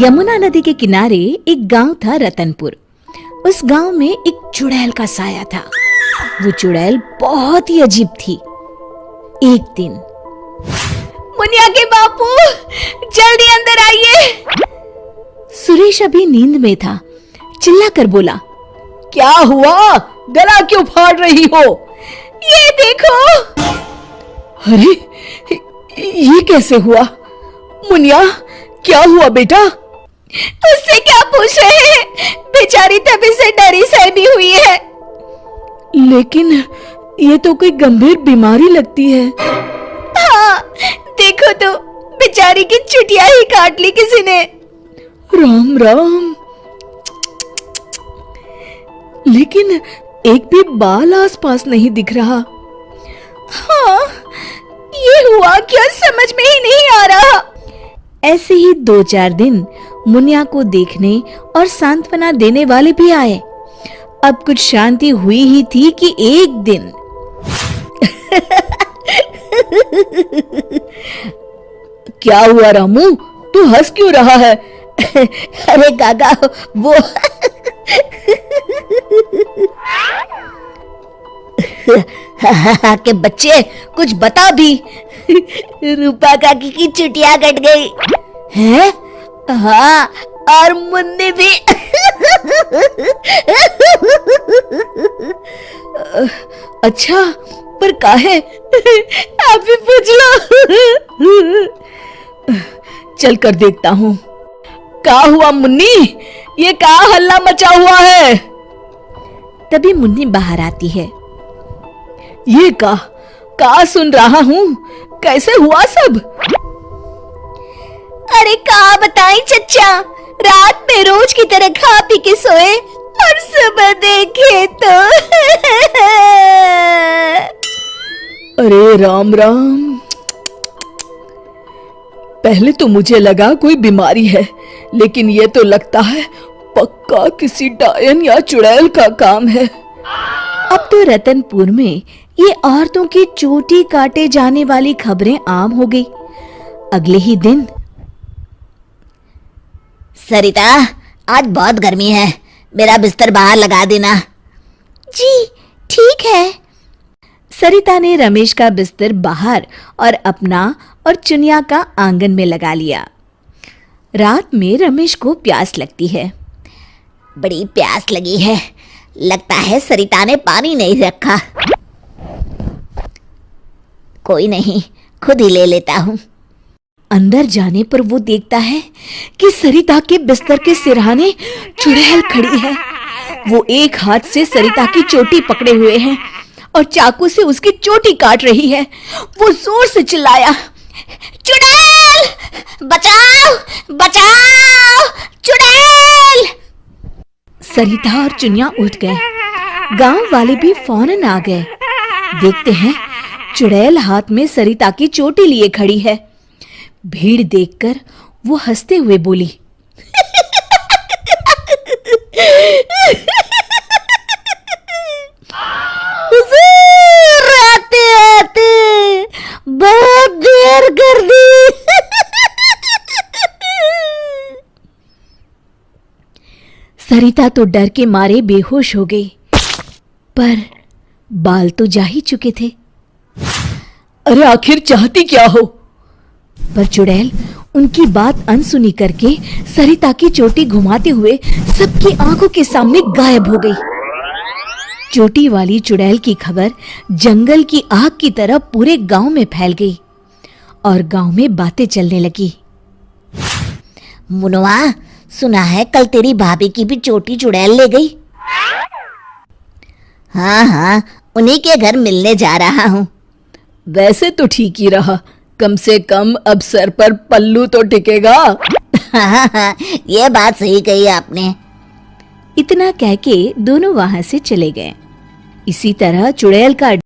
यमुना नदी के किनारे एक गांव था रतनपुर। उस गांव में एक चुड़ैल का साया था। वो चुड़ैल बहुत ही अजीब थी। एक दिन, मुनिया के बापू, जल्दी अंदर आइए। सुरेश अभी नींद में था, चिल्लाकर बोला, क्या हुआ? गला क्यों फाड़ रही हो? ये देखो। अरे, ये कैसे हुआ? मुनिया, क्या हुआ बेटा? उससे क्या पूछ रहे हैं? बेचारी तभी से डरी सहमी हुई है। लेकिन ये तो कोई गंभीर बीमारी लगती है। हाँ, देखो तो, बेचारी की चुटिया ही काट ली किसी ने। राम राम। लेकिन एक भी बाल आसपास नहीं दिख रहा। हाँ, ये हुआ क्या समझ में ही नहीं आ रहा। ऐसे ही 2-4 दिन मुनिया को देखने और सांत्वना देने वाले भी आए। अब कुछ शांति हुई ही थी कि एक दिन क्या हुआ रामू, तू हंस क्यों रहा है? अरे काका, वो के बच्चे, कुछ बता भी। रूपा काकी की चुटिया कट गई है। हाँ, और मुन्नी भी। अच्छा, पर काहे? आप भी पूछ लो। चल कर देखता हूँ। क्या हुआ मुन्नी? ये क्या हल्ला मचा हुआ है? तभी मुन्नी बाहर आती है। ये का सुन रहा हूँ? कैसे हुआ सब? अरे का बताई चच्चा, रात में रोज की तरह खा पी के सोए और सुबह देखे तो अरे राम राम। पहले तो मुझे लगा कोई बीमारी है, लेकिन ये तो लगता है पक्का किसी डायन या चुड़ैल का काम है। अब तो रतनपुर में ये औरतों की चोटी काटे जाने वाली खबरें आम हो गई। अगले ही दिन, सरिता, आज बहुत गर्मी है, मेरा बिस्तर बाहर लगा देना। जी ठीक है। सरिता ने रमेश का बिस्तर बाहर और अपना और चुनिया का आंगन में लगा लिया। रात में रमेश को प्यास लगती है। बड़ी प्यास लगी है, लगता है सरिता ने पानी नहीं रखा। कोई नहीं, खुद ही ले लेता हूँ। अंदर जाने पर वो देखता है कि सरिता के बिस्तर के सिरहाने चुड़ैल खड़ी है। वो एक हाथ से सरिता की चोटी पकड़े हुए है और चाकू से उसकी चोटी काट रही है। वो जोर से चिल्लाया, चुड़ैल, बचाओ, बचाओ, चुड़ैल। सरिता और चुनिया उठ गए। गांव वाले भी फौरन आ गए। देखते हैं, चुड़ैल हाथ में सरिता की चोटी लिए खड़ी है। भीड़ देखकर वो हंसते हुए बोली, आते आते बहुत देर कर दी। सरिता तो डर के मारे बेहोश हो गई, पर बाल तो जा ही चुके थे। अरे आखिर चाहती क्या हो? पर चुड़ैल उनकी बात अनसुनी करके सरिता की चोटी घुमाते हुए सबकी आंखों के सामने गायब हो गई। चोटी वाली चुड़ैल की खबर जंगल की आग की तरह पूरे गांव में फैल गई और गांव में बातें चलने लगी। मुनवा, सुना है कल तेरी भाभी की भी चोटी चुड़ैल ले गई। हाँ हाँ, उन्हीं के घर मिलने जा रहा हूँ। वैसे तो ठीक ही रहा, कम से कम अब सर पर पल्लू तो टिकेगा। हाँ, ये बात सही कही आपने। इतना कह के दोनों वहां से चले गए। इसी तरह चुड़ैल का